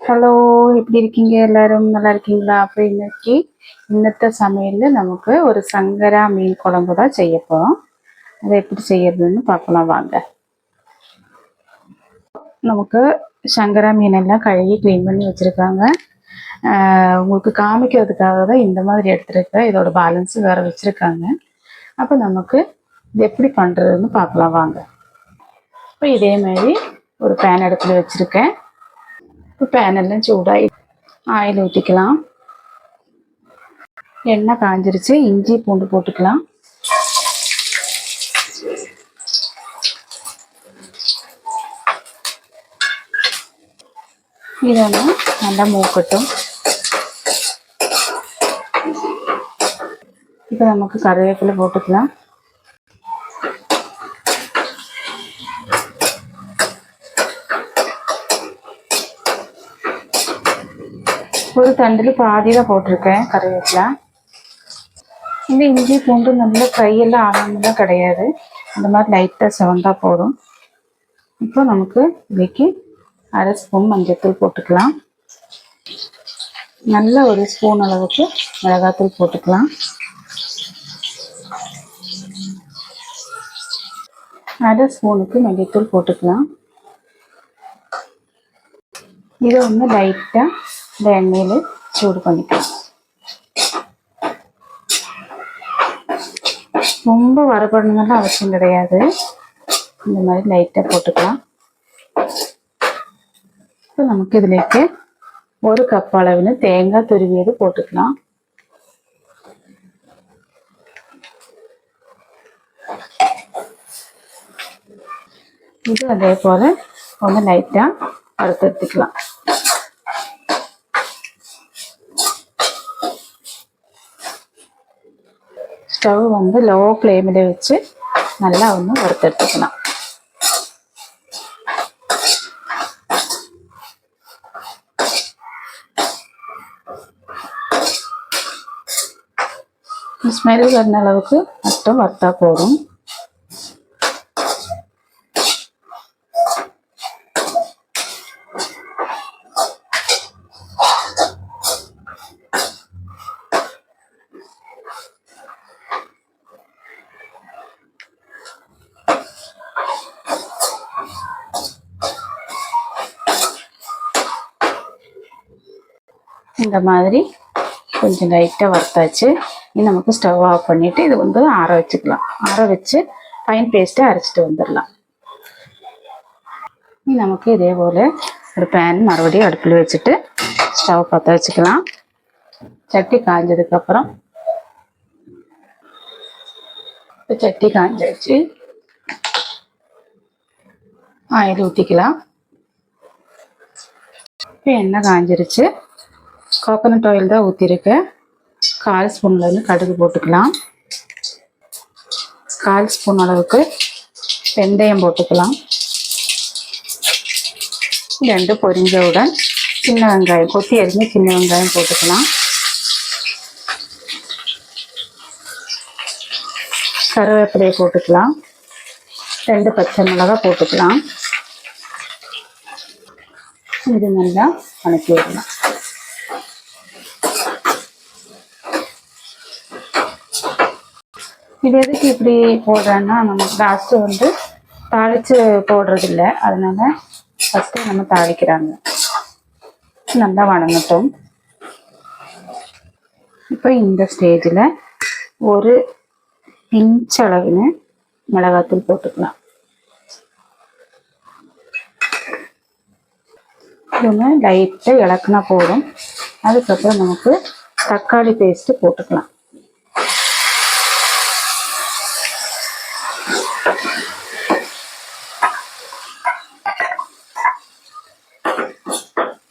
Hello, எப்படி இருக்கீங்க? எல்லாரும் நல்லா இருக்கீங்களா? அப்போ இன்னத்த சமையலில் நமக்கு ஒரு சங்கரா மீன் குழம்பு தான் செய்ய போகிறோம். அதை எப்படி செய்யறதுன்னு பார்க்கலாம் வாங்க. நமக்கு சங்கரா மீனெல்லாம் கழுவி க்ளீன் பண்ணி வச்சுருக்காங்க. உங்களுக்கு காமிக்கிறதுக்காக தான் இந்த மாதிரி எடுத்துருக்கேன். இதோட பேலன்ஸு வேறு வச்சுருக்காங்க. அப்போ நமக்கு இது எப்படி பண்ணுறதுன்னு பார்க்கலாம் வாங்க. இப்போ இதே மாதிரி ஒரு பேன் அடுப்பில் வச்சுருக்கேன். இப்போ பேனெல்லாம் சூடாகி ஆயில் ஊற்றிக்கலாம். எண்ணெய் காஞ்சிருச்சு. இஞ்சி பூண்டு போட்டுக்கலாம். இதெல்லாம் நல்லா மூக்கட்டும். இப்போ நமக்கு கருவேப்பிலை போட்டுக்கலாம். ஒரு தண்டில் பாதி தான் போட்டிருக்கேன் கருவேப்பிலை. இந்த இஞ்சி பூண்டு நல்லா ஃப்ரையெல்லாம் ஆகணும்லாம் கிடையாது. அந்த மாதிரி லைட்டாக செவந்தா போதும். இப்போ நமக்கு இதுக்கு 1/2 ஸ்பூன் மஞ்சள்தூள் போட்டுக்கலாம். நல்ல ஒரு ஸ்பூன் அளவுக்கு மிளகாத்தூள் போட்டுக்கலாம். 1/2 ஸ்பூனுக்கு மல்லித்தூள் போட்டுக்கலாம். இதை லைட்டாக இந்த எண்ணெயில் சூடு பண்ணிக்கலாம். ரொம்ப வறுபடணும்னு அவசியம் கிடையாது. இந்த மாதிரி லைட்டாக போட்டுக்கலாம். இப்போ நமக்கு இதுலேக்கு 1 கப் அளவுன்னு தேங்காய் துருவியது போட்டுக்கலாம். இது அதே போல் லைட்டாக வறுத்து எடுத்துக்கலாம். ஸ்டவ் லோ ஃப்ளேமில் வச்சு நல்லா வறுத்தெடுத்துக்கலாம். ஸ்மெல் வர்ற அளவுக்கு மட்டும் வறுத்தா போதும். இந்த மாதிரி கொஞ்சம் லைட்டாக வறுத்தாச்சு. நமக்கு ஸ்டவ் ஆஃப் பண்ணிவிட்டு இது ஆற வச்சுக்கலாம். ஆற வச்சு ஃபைன் பேஸ்ட்டை அரைச்சிட்டு வந்துடலாம். நமக்கு இதே போல் ஒரு பேன் மறுபடியும் அடுப்பில் வச்சுட்டு ஸ்டவ் பற்ற வச்சுக்கலாம். சட்டி காஞ்சதுக்கப்புறம் இப்போ சட்டி காஞ்சிடுச்சு. ஆயில் ஊற்றிக்கலாம். இப்போ எண்ணெய் காஞ்சிருச்சு. கோகோனட் ஆயில் தான் ஊற்றிருக்கேன். 1/4 ஸ்பூன்லேருந்து கடுகு போட்டுக்கலாம். 1/4 ஸ்பூன் அளவுக்கு வெந்தயம் போட்டுக்கலாம். 2 பொரிஞ்சவுடன் சின்ன வெங்காயம் கொத்தி அரிஞ்சு சின்ன வெங்காயம் போட்டுக்கலாம். கருவேப்பிலையை போட்டுக்கலாம். 2 பச்சை மிளகாய் போட்டுக்கலாம். இது நல்லா வணக்கி விடலாம். இது எதுக்கு இப்படி போடுறேன்னா, நமக்கு லாஸ்ட்டு தாளித்து போடுறதில்ல. அதனால் ஃபஸ்ட்டு நம்ம தாளிக்கிறாங்க. நல்லா வணங்கட்டும். இப்போ இந்த ஸ்டேஜில் ஒரு பிஞ்ச் அளவுன்னு மிளகாத்தூள் போட்டுக்கலாம். இது லைட்டாக இலக்குனா போதும். அதுக்கப்புறம் நமக்கு தக்காளி பேஸ்ட்டு போட்டுக்கலாம்.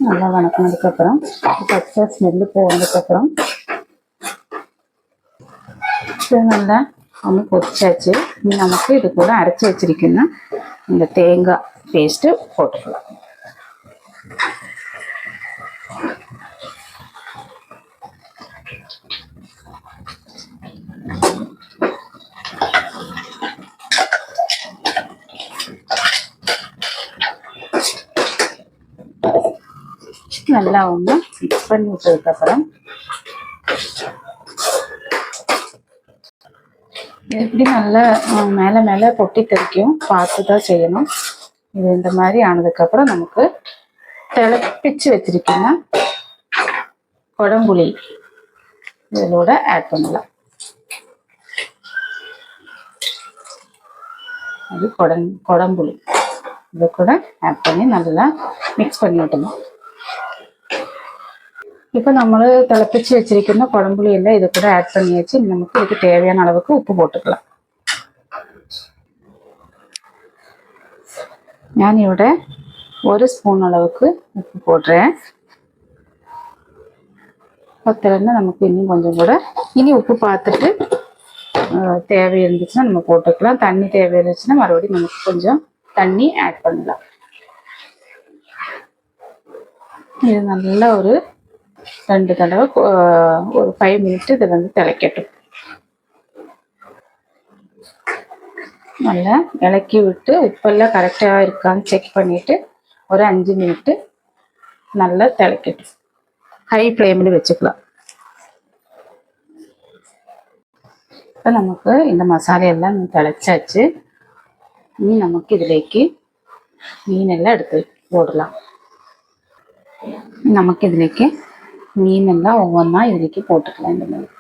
நல்லா வணக்கினதுக்கப்புறம் பச்சை ஸ்மெல்லு போனதுக்கப்புறம் இது நல்லா பொரிச்சாச்சு. நமக்கு இது கூட அரைச்சி வச்சிருக்கேன்னா இந்த தேங்காய் பேஸ்ட்டு போட்டுக்கலாம். நல்லா ஒன்று மிக்ஸ் பண்ணி விட்டதுக்கப்புறம் எப்படி நல்லா மேலே மேலே பொட்டி தெறிக்கும், பார்த்து தான் செய்யணும். இது இந்த மாதிரி ஆனதுக்கப்புறம் நமக்கு திளப்பிச்சு வச்சிருக்கீங்கன்னா குடம்புளி இதோட ஆட் பண்ணலாம். அது குடம்புளி இதை கூட ஆட் பண்ணி நல்லா மிக்ஸ் பண்ணி விட்டணும். இப்போ நம்ம திளப்பிச்சு வச்சிருக்கிற குடம்புளி எல்லாம் இது கூட ஆட் பண்ணியாச்சு. நமக்கு இதுக்கு தேவையான அளவுக்கு உப்பு போட்டுக்கலாம். நான் ഇവിടെ 1 ஸ்பூன் அளவுக்கு உப்பு போடுறேன். பத்தலைன்னா நமக்கு இன்னும் கொஞ்சம் கூட இனி உப்பு பார்த்துட்டு தேவை இருந்துச்சுன்னா நம்ம போட்டுக்கலாம். தண்ணி தேவை இருந்துச்சுன்னா மறுபடியும் நமக்கு கொஞ்சம் தண்ணி ஆட் பண்ணலாம். இது நல்லா ஒரு 2 தடவை ஒரு 5 மினிட் இதை வந்து திளைக்கட்டும். நல்லா இலக்கி விட்டு உப்பெல்லாம் கரெக்டாக இருக்கான்னு செக் பண்ணிட்டு ஒரு 5 மினிட் நல்லா திளைக்கட்டும். ஹை ஃப்ளேமில் வச்சுக்கலாம். இப்போ நமக்கு இந்த மசாலையெல்லாம் திளைச்சாச்சு. இனி நமக்கு இதிலேக்கு மீனெல்லாம் எடுத்து போடலாம். நமக்கு இதிலேக்கு மீனெல்லாம் ஒவ்வொன்றா இதுலேக்கு போட்டுக்கலாம். இந்த மாதிரி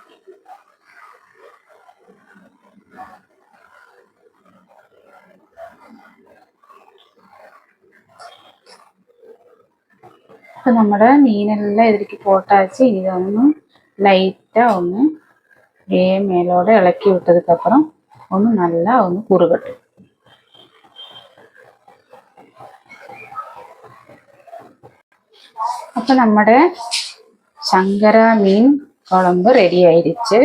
இப்போ നമ്മുടെ മീനെല്ലാം ഇതിലേക്ക് போட்டாச்சு. இது ஒன்று லைட்டாக ஒன்று மேலோட இலக்கி விட்டதுக்கப்புறம் ஒன்று நல்லா ஒன்று குறுகட்டும். அப்போ നമ്മുടെ சங்கரா மீன் குழம்பு ரெடி ஆயிடுச்சு.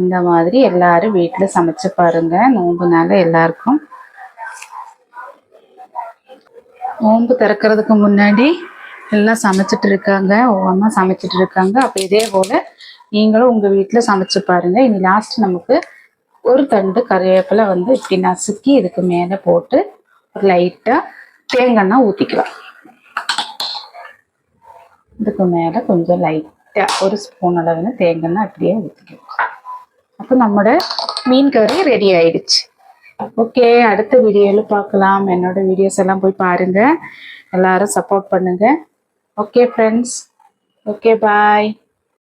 இந்த மாதிரி எல்லாரும் வீட்டில் சமைச்சு பாருங்க. நோம்புனால எல்லாருக்கும் நோம்பு திறக்கிறதுக்கு முன்னாடி எல்லாம் சமைச்சிட்டு இருக்காங்க, ஒவ்வொன்றா சமைச்சிட்டு இருக்காங்க. அப்போ இதே போல நீங்களும் உங்கள் வீட்டில் சமைச்சு பாருங்க. இனி லாஸ்ட் நமக்கு ஒரு தண்டு கறிவேப்பிலை வந்து இப்படி நசுக்கி இதுக்கு மேலே போட்டு ஒரு லைட்டாக தேங்காய் ஊற்றிக்கலாம். இதுக்கு மேலே கொஞ்சம் லைட்டாக ஒரு ஸ்பூன் அளவுன்னு தேங்காய் அப்படியே ஊற்றிக்கலாம். அப்போ நம்மளோட மீன் கறி ரெடி ஆயிடுச்சு. ஓகே, அடுத்த வீடியோவில் பார்க்கலாம். என்னோட வீடியோஸ் எல்லாம் போய் பாருங்க. எல்லாரும் சப்போர்ட் பண்ணுங்க. Okay friends, okay bye.